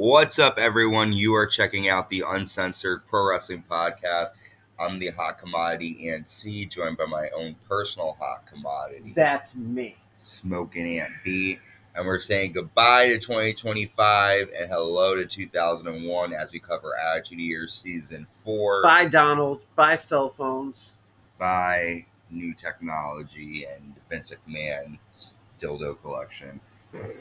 What's up, everyone? You are checking out the Uncensored Pro Wrestling Podcast. I'm the hot commodity Ant C, joined by my own personal hot commodity. That's me. Smoking Ant B. And we're saying goodbye to 2025 and hello to 2001 as we cover Attitude Year Season 4. Bye, Donald. Bye, cell phones. Bye, new technology and Vince McMahon's dildo collection.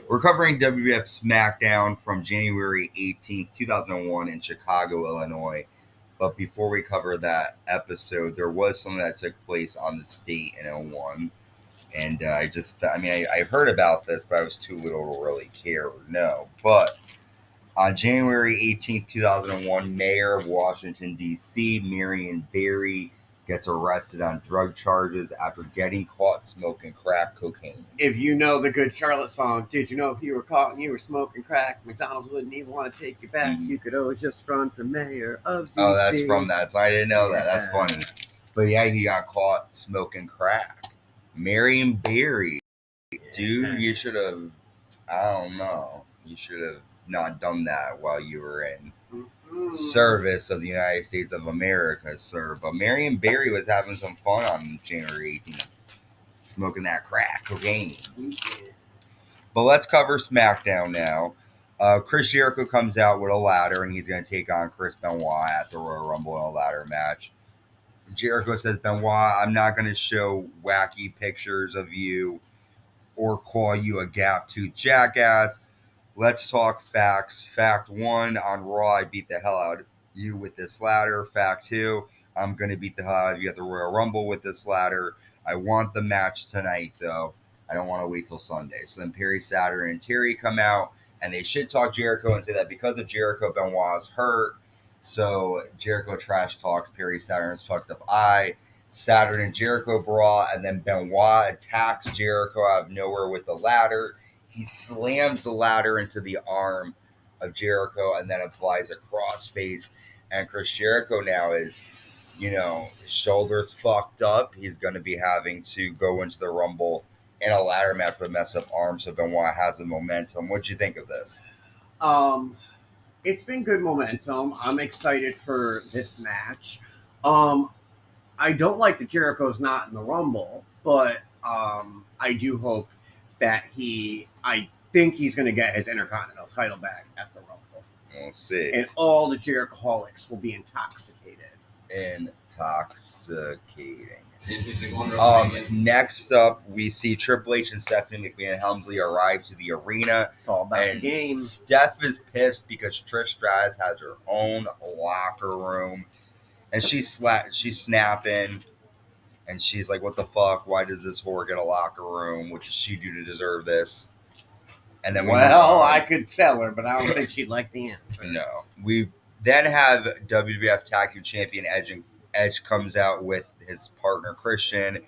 We're covering WWF Smackdown from January 18th, 2001 in Chicago, Illinois. But before we cover that episode, there was something that took place on this date in 01. And I heard about this, but I was too little to really care or know. But on January 18th, 2001, Mayor of Washington, D.C., Marion Barry, gets arrested on drug charges after getting caught smoking crack cocaine. If you know the Good Charlotte song, did you know if you were caught and you were smoking crack, McDonald's wouldn't even want to take you back. Mm-hmm. You could always just run for mayor of D.C. Oh, that's from that. So I didn't know that. That's funny. But yeah, he got caught smoking crack. Marion Barry. Dude, you should have, I don't know, you should have not done that while you were in service of the United States of America, sir. But Marion Barry was having some fun on January 18th, smoking that crack cocaine. But let's cover SmackDown now. Chris Jericho comes out with a ladder, and he's going to take on Chris Benoit at the Royal Rumble in a ladder match. Jericho says, Benoit, I'm not going to show wacky pictures of you or call you a gap-toothed jackass. Let's talk facts. Fact 1, on Raw, I beat the hell out of you with this ladder. Fact 2, I'm going to beat the hell out of you at the Royal Rumble with this ladder. I want the match tonight, though. I don't want to wait till Sunday. So then Perry Saturn and Terry come out, and they shit-talk Jericho and say that because of Jericho, Benoit's hurt. So Jericho trash talks Perry Saturn's fucked up eye. Saturn and Jericho brawl, and then Benoit attacks Jericho out of nowhere with the ladder. He slams the ladder into the arm of Jericho and then applies a crossface. And Chris Jericho now is, his shoulders fucked up. He's going to be having to go into the Rumble in a ladder match with a messed up arm. So Benoit has the momentum. What'd you think of this? It's been good momentum. I'm excited for this match. I don't like that Jericho's not in the Rumble, but I do hope that I think he's going to get his Intercontinental title back at the Rumble. We'll see. And all the Jerichoholics will be intoxicated. Next up, we see Triple H and Stephanie McMahon-Helmsley arrive to the arena. It's all about the game. Steph is pissed because Trish Stratus has her own locker room. And she's snapping. And she's like, what the fuck? Why does this whore get a locker room? What does she do to deserve this? And then I could tell her, but I don't think she'd like the answer. No. We then have WWF Tag Team Champion Edge comes out with his partner Christian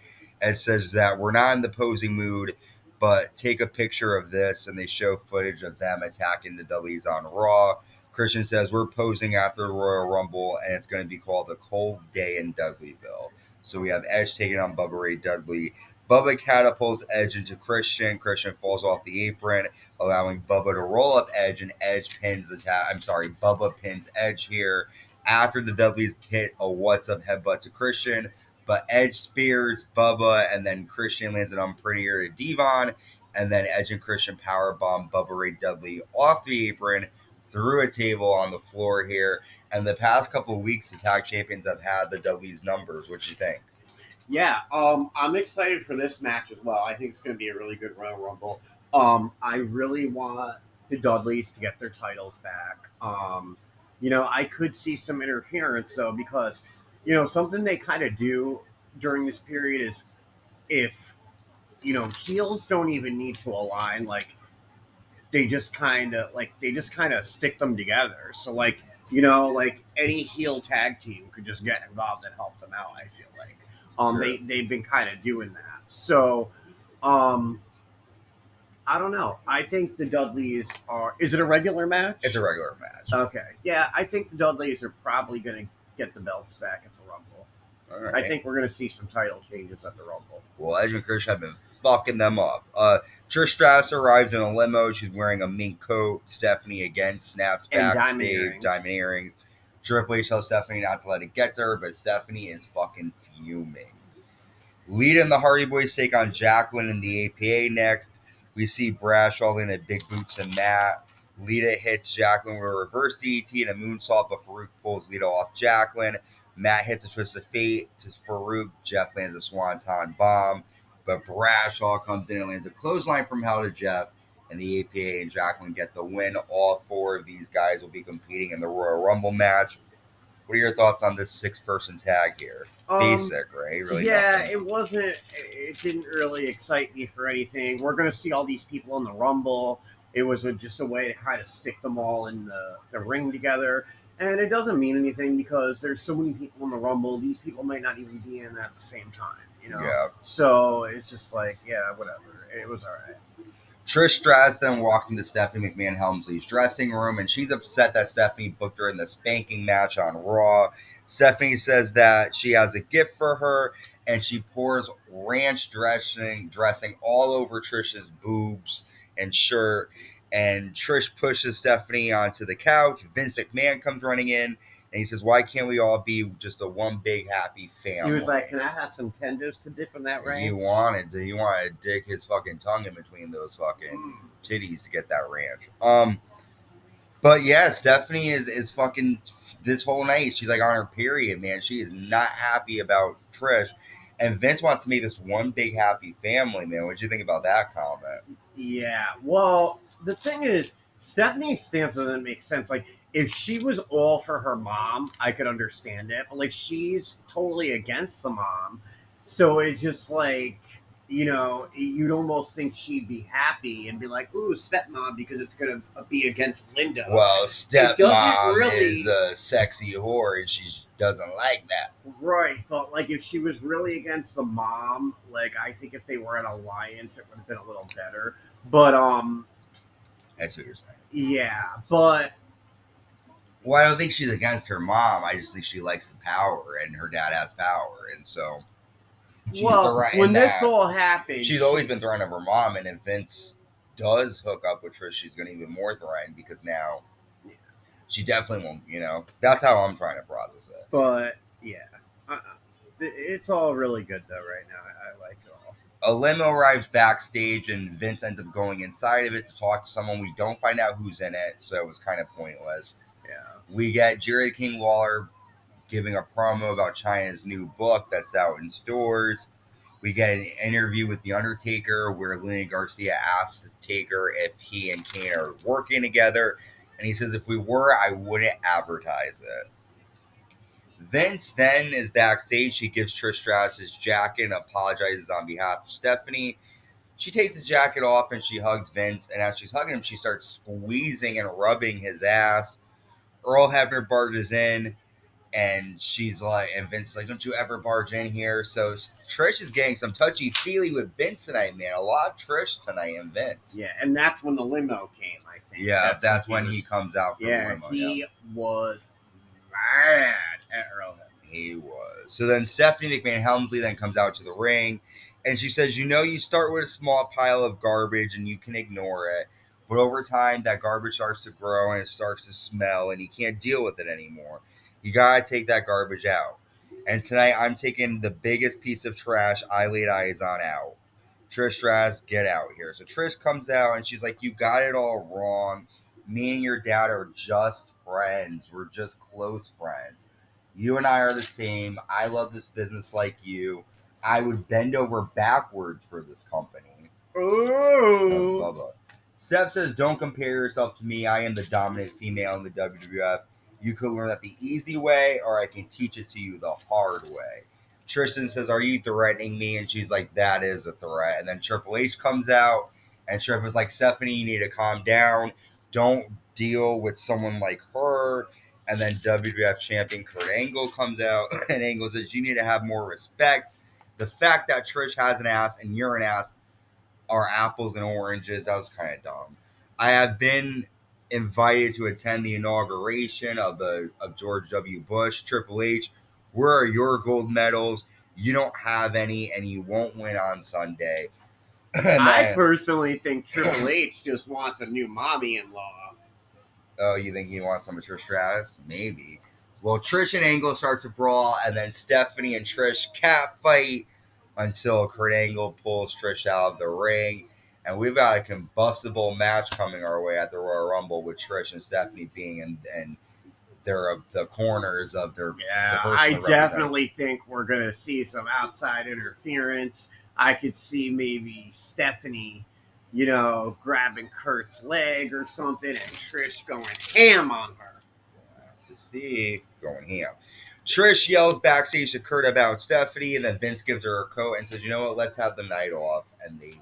and says that we're not in the posing mood, but take a picture of this, and they show footage of them attacking the Dudleys on Raw. Christian says we're posing after the Royal Rumble, and it's going to be called the Cold Day in Dudleyville. So we have Edge taking on Bubba Ray Dudley. Bubba catapults Edge into Christian. Christian falls off the apron, allowing Bubba to roll up Edge, and Bubba pins Edge here. After the Dudleys hit a what's up headbutt to Christian, but Edge spears Bubba, and then Christian lands an unprettier to Devon, and then Edge and Christian powerbomb Bubba Ray Dudley off the apron through a table on the floor here. And the past couple of weeks, the tag champions have had the Dudleys numbers. What do you think? Yeah, I'm excited for this match as well. I think it's going to be a really good Royal Rumble. I really want the Dudleys to get their titles back. I could see some interference, though, because, something they kind of do during this period is if, heels don't even need to align, they just kind of stick them together. So, any heel tag team could just get involved and help them out, I feel like. Sure. They've been kind of doing that. So, I don't know. I think the Dudleys are... Is it a regular match? It's a regular match. Okay. Yeah, I think the Dudleys are probably going to get the belts back at the Rumble. All right. I think we're going to see some title changes at the Rumble. Well, Edge and Christian have been fucking them up. Trish Stratus arrives in a limo. She's wearing a mink coat. Stephanie again snaps And backstage. Diamond earrings. Triple H tells Stephanie not to let it get to her, but Stephanie is fucking fuming. Lita and the Hardy Boys take on Jacqueline and the APA next. We see Bradshaw in a big boots and Matt. Lita hits Jacqueline with a reverse DDT and a moonsault, but Farouk pulls Lita off Jacqueline. Matt hits a twist of fate to Farouk. Jeff lands a swanton bomb, but Bradshaw comes in and lands a clothesline from hell to Jeff, and the APA and Jacqueline get the win. All four of these guys will be competing in the Royal Rumble match. What are your thoughts on this 6-person tag here? Basic, right? Really nothing. It wasn't. It didn't really excite me for anything. We're going to see all these people in the Rumble. It was just a way to kind of stick them all in the ring together. And it doesn't mean anything because there's so many people in the Rumble. These people might not even be in at the same time, you know? Yeah. So it's just like, yeah, whatever. It was all right. Trish Stratus then walks into Stephanie McMahon-Helmsley's dressing room, and she's upset that Stephanie booked her in the spanking match on Raw. Stephanie says that she has a gift for her, and she pours ranch dressing all over Trish's boobs and shirt. And Trish pushes Stephanie onto the couch. Vince McMahon comes running in, and he says, "Why can't we all be just a one big happy family?" He was like, "Can I have some tenders to dip in that ranch?" He wanted to dig his fucking tongue in between those fucking titties to get that ranch. But yeah, Stephanie is fucking this whole night. She's like on her period, man. She is not happy about Trish. And Vince wants to make this one big happy family, man. What do you think about that comment? Yeah. Well, the thing is, Stephanie's stance doesn't make sense. Like, if she was all for her mom, I could understand it. But, like, she's totally against the mom. So it's just like, you know, you'd almost think she'd be happy and be like, ooh, stepmom, because it's going to be against Linda. Well, stepmom is a sexy whore, and she doesn't like that. Right, but, like, if she was really against the mom, like, I think if they were an alliance, it would have been a little better. But, that's what you're saying. Yeah, but... Well, I don't think she's against her mom. I just think she likes the power, and her dad has power, and so... when this all happened... She's always been threatened of her mom, and if Vince does hook up with Trish, she's going to be even more threatened, because now she definitely won't, you know? That's how I'm trying to process it. But, yeah. It's all really good, though, right now. I like it all. A limo arrives backstage, and Vince ends up going inside of it to talk to someone. We don't find out who's in it, so it was kind of pointless. Yeah. We get Jerry King Lawler giving a promo about Chyna's new book that's out in stores. We get an interview with The Undertaker where Lillian Garcia asks the Taker if he and Kane are working together. And he says, if we were, I wouldn't advertise it. Vince then is backstage. He gives Trish Stratus his jacket and apologizes on behalf of Stephanie. She takes the jacket off and she hugs Vince. And as she's hugging him, she starts squeezing and rubbing his ass. Earl Hebner barges in. And she's like, and Vince is like, don't you ever barge in here. So Trish is getting some touchy-feely with Vince tonight, man. A lot of Trish tonight and Vince. Yeah, and that's when the limo came, I think. Yeah, that's when he comes out for the limo. He was mad at Earl Hebner. He was. So then Stephanie McMahon-Helmsley then comes out to the ring, and she says, you know, you start with a small pile of garbage, and you can ignore it. But over time, that garbage starts to grow, and it starts to smell, and you can't deal with it anymore. You gotta take that garbage out. And tonight, I'm taking the biggest piece of trash I laid eyes on out. Trish Stratus, get out here. So Trish comes out, and she's like, you got it all wrong. Me and your dad are just friends. We're just close friends. You and I are the same. I love this business like you. I would bend over backwards for this company. Ooh. Steph says, don't compare yourself to me. I am the dominant female in the WWF. You could learn that the easy way, or I can teach it to you the hard way. Tristan says, are you threatening me? And she's like, that is a threat. And then Triple H comes out, and Triple is like, Stephanie, you need to calm down. Don't deal with someone like her. And then WWF champion Kurt Angle comes out, and Angle says, you need to have more respect. The fact that Trish has an ass and you're an ass are apples and oranges. That was kind of dumb. I have been invited to attend the inauguration of George W. Bush. Triple H, where are your gold medals? You don't have any, and you won't win on Sunday. I personally think Triple H just wants a new mommy-in-law. Oh, you think he wants some of Trish Stratus? Maybe. Well, Trish and Angle start to brawl, and then Stephanie and Trish cat fight until Kurt Angle pulls Trish out of the ring. And we've got a combustible match coming our way at the Royal Rumble with Trish and Stephanie being in their the corners of their. Yeah, I definitely think we're going to see some outside interference. I could see maybe Stephanie, grabbing Kurt's leg or something, and Trish going ham on her. We'll have to see. Going ham. Trish yells backstage to Kurt about Stephanie, and then Vince gives her her coat and says, "You know what? Let's have the night off." And they leave.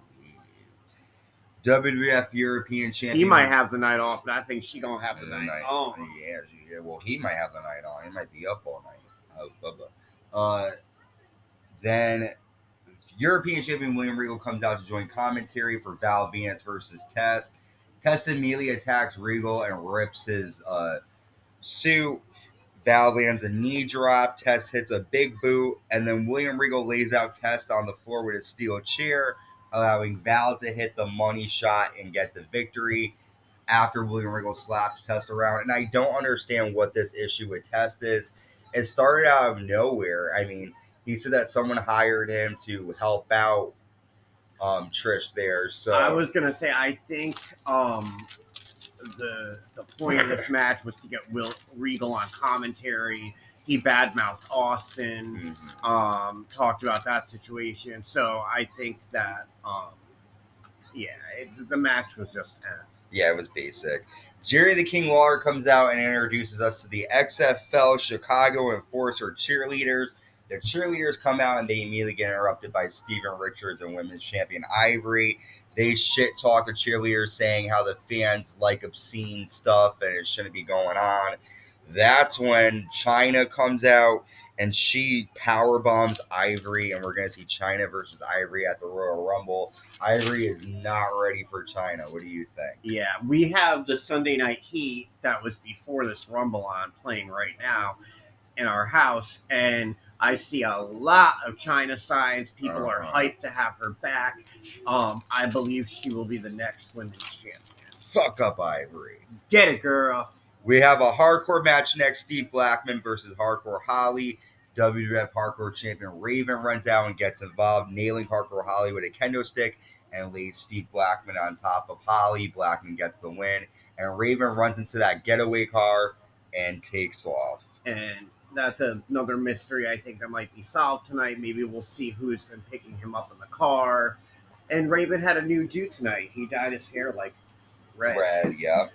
WWF European Champion. He might have the night off, but I think she gonna have the night off. Yeah. Well, he might have the night on. He might be up all night. Bubba. Then European Champion William Regal comes out to join commentary for Val Venis versus Test. Test immediately attacks Regal and rips his suit. Val lands a knee drop. Test hits a big boot, and then William Regal lays out Test on the floor with a steel chair, allowing Val to hit the money shot and get the victory after William Regal slaps Test around. And I don't understand what this issue with Test is. It started out of nowhere. I mean, he said that someone hired him to help out Trish there. So I was going to say, I think the point of this match was to get Regal on commentary. He badmouthed Austin, talked about that situation. So I think that, the match was just... Yeah, it was basic. Jerry the King Lawler comes out and introduces us to the XFL Chicago Enforcer cheerleaders. The cheerleaders come out and they immediately get interrupted by Steven Richards and women's champion Ivory. They shit talk the cheerleaders, saying how the fans like obscene stuff and it shouldn't be going on. That's when Chyna comes out and she power bombs Ivory, and we're going to see Chyna versus Ivory at the Royal Rumble. Ivory is not ready for Chyna. What do you think? Yeah, we have the Sunday Night Heat that was before this Rumble on playing right now in our house, and I see a lot of Chyna signs. People are hyped to have her back. I believe she will be the next women's champion. Fuck up Ivory. Get it, girl. We have a hardcore match next. Steve Blackman versus Hardcore Holly. WWF Hardcore Champion Raven runs out and gets involved, nailing Hardcore Holly with a kendo stick and lays Steve Blackman on top of Holly. Blackman gets the win, and Raven runs into that getaway car and takes off. And that's another mystery I think that might be solved tonight. Maybe we'll see who's been picking him up in the car. And Raven had a new do tonight. He dyed his hair like red. Red, yeah.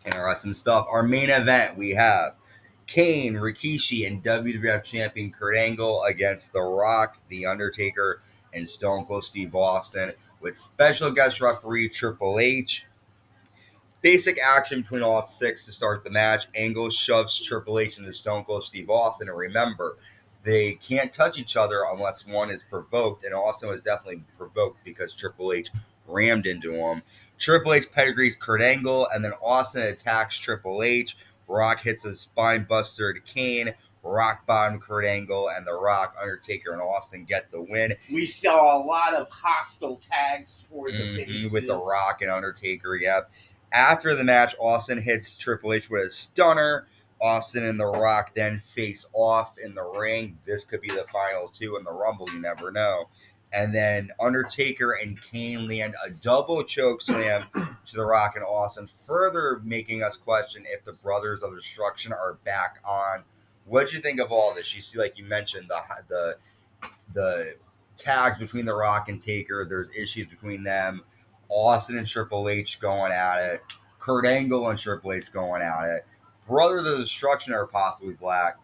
Interesting stuff. Our main event, we have Kane, Rikishi, and WWF Champion Kurt Angle against The Rock, The Undertaker, and Stone Cold Steve Austin, with special guest referee Triple H. Basic action between all six to start the match. Angle shoves Triple H into Stone Cold Steve Austin, and remember, they can't touch each other unless one is provoked, and Austin was definitely provoked because Triple H rammed into him. Triple H pedigrees Kurt Angle, and then Austin attacks Triple H. Rock hits a spine buster to Kane. Rock bottom Kurt Angle, and The Rock, Undertaker, and Austin get the win. We saw a lot of hostile tags for the faces. With The Rock and Undertaker, yep. After the match, Austin hits Triple H with a stunner. Austin and The Rock then face off in the ring. This could be the final two in the Rumble. You never know. And then Undertaker and Kane land a double choke slam to The Rock and Austin, further making us question if the Brothers of Destruction are back on. What'd you think of all this? You see, like you mentioned, the tags between The Rock and Taker. There's issues between them. Austin and Triple H going at it. Kurt Angle and Triple H going at it. Brothers of Destruction are possibly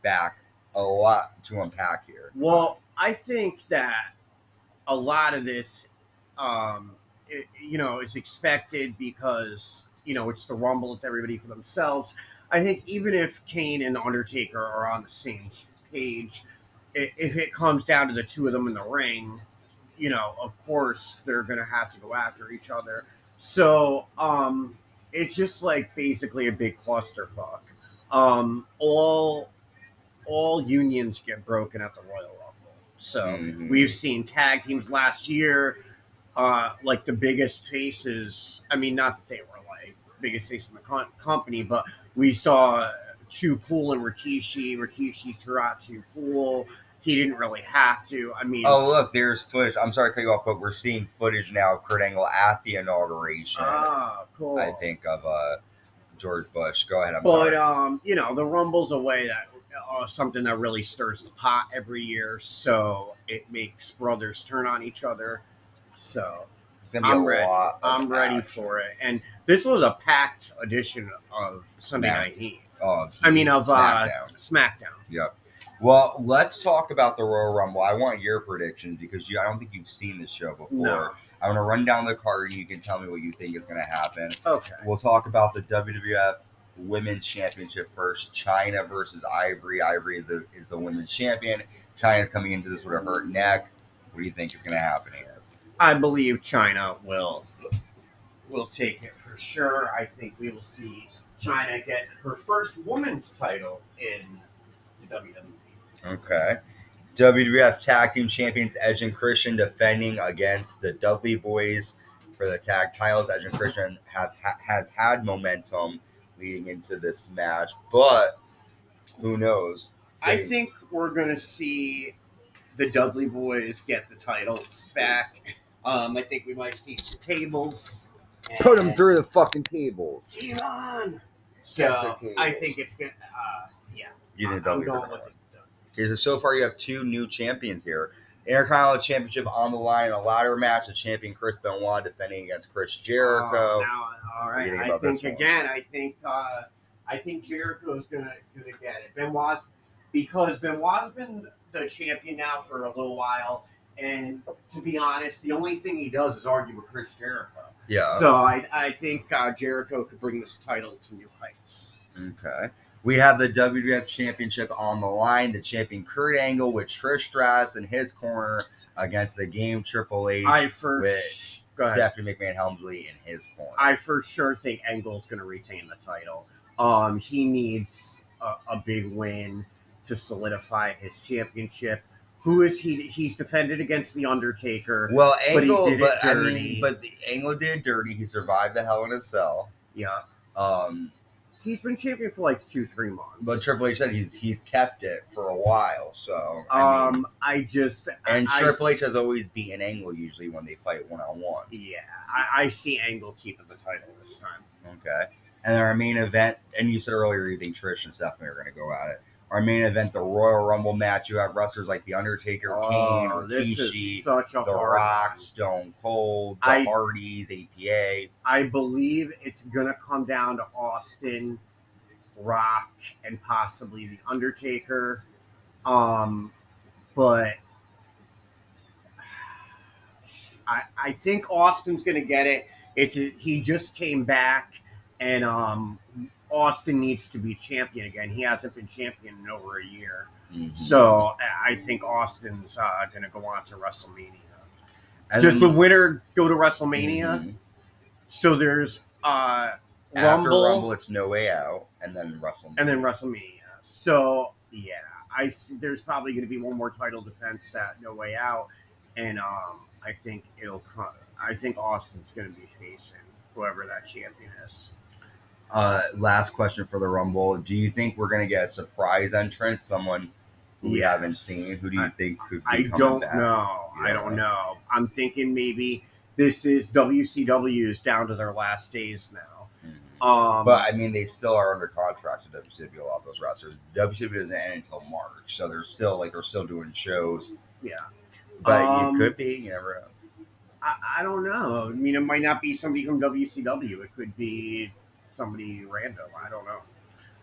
back. A lot to unpack here. Well, I think that a lot of this, is expected because, it's the Rumble. It's everybody for themselves. I think even if Kane and Undertaker are on the same page, if it comes down to the two of them in the ring, of course they're going to have to go after each other. So it's just like basically a big clusterfuck. All unions get broken at the Royal Rumble. So we've seen tag teams last year. like the biggest faces. I mean, not that they were like biggest faces in the company, but we saw Too Cool and Rikishi. Rikishi threw out Too Cool. He didn't really have to. I mean, Oh, look, there's footage. I'm sorry to cut you off, but we're seeing footage now of Kurt Angle at the inauguration. Cool. I think of George Bush. Go ahead. I'm sorry. But the Rumble's a way that something that really stirs the pot every year, so it makes brothers turn on each other. So I'm ready. I'm ready for it. And this was a packed edition of Sunday Night Heat. Of SmackDown. Yep. Well, let's talk about the Royal Rumble. I want your predictions because I don't think you've seen this show before. No. I'm going to run down the card and you can tell me what you think is going to happen. Okay. We'll talk about the WWF Women's Championship first. Chyna versus Ivory. Ivory is the women's champion. Chyna's coming into this with a hurt neck. What do you think is going to happen here? I believe Chyna will take it for sure. I think we will see Chyna get her first women's title in the WWE. Okay. WWF Tag Team Champions Edge and Christian defending against the Dudley Boys for the tag titles. Edge and Christian has had momentum leading into this match, but who knows? I think we're going to see the Dudley Boys get the titles back. I think we might see some tables. Put them through the fucking tables. Come on. So I think it's going to, yeah. You didn't Dudley. So far, you have two new champions here. Intercontinental Championship on the line in a ladder match. The champion Chris Benoit defending against Chris Jericho. All right. I think Jericho's gonna get it. Benoit's been the champion now for a little while, and to be honest, the only thing he does is argue with Chris Jericho. Yeah. So I think Jericho could bring this title to new heights. Okay. We have the WWF Championship on the line. The champion Kurt Angle with Trish Stratus in his corner against the Game Triple H with Stephanie McMahon-Helmsley in his corner. I for sure think Angle's going to retain the title. He needs a big win to solidify his championship. Who is he? He's defended against The Undertaker. Well, Angle, but he did it dirty. Angle did it dirty. He survived the Hell in a Cell. Yeah. He's been champion for like 2-3 months. But Triple H said he's kept it for a while. So Triple H has always beaten Angle usually when they fight 1-on-1. Yeah, I see Angle keeping the title this time. Okay. And our main event, and you said earlier you think Trish and Stephanie are going to go at it. Our main event, the Royal Rumble match. You have wrestlers like The Undertaker, Kane, Rikishi, The Rock, Stone Cold, the Hardys, APA. I believe it's going to come down to Austin, Rock, and possibly The Undertaker. But I think Austin's going to get it. He just came back, and Austin needs to be champion again. He hasn't been champion in over a year. Mm-hmm. So I think Austin's going to go on to WrestleMania. Does the winner go to WrestleMania? Mm-hmm. So there's After Rumble, it's No Way Out, and then WrestleMania. So, yeah, I see there's probably going to be one more title defense at No Way Out, and I think Austin's going to be facing whoever that champion is. Last question for the Rumble. Do you think we're going to get a surprise entrance? Someone who we haven't seen? Who do you think could be coming back? I don't know. I'm thinking maybe this is WCW's down to their last days now. Mm-hmm. But, I mean, they still are under contract to WCW, a lot of those wrestlers. WCW doesn't end until March, so they're still doing shows. Yeah. But it could be. You never know. I don't know. I mean, it might not be somebody from WCW. It could be somebody random. I don't know.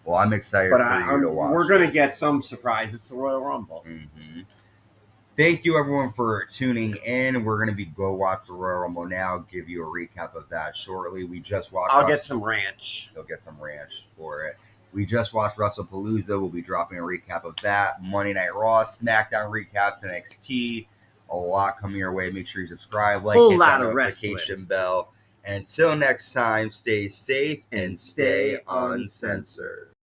Well, I'm excited for you to watch. We're going to get some surprise. It's the Royal Rumble. Mm-hmm. Thank you, everyone, for tuning in. We're going to go watch the Royal Rumble now. Give you a recap of that shortly. We just watched. I'll get some ranch. You'll get some ranch for it. We just watched WrestlePalooza. We'll be dropping a recap of that. Monday Night Raw, SmackDown recaps, NXT. A lot coming your way. Make sure you subscribe, like, hit that notification bell. Until next time, stay safe and stay uncensored.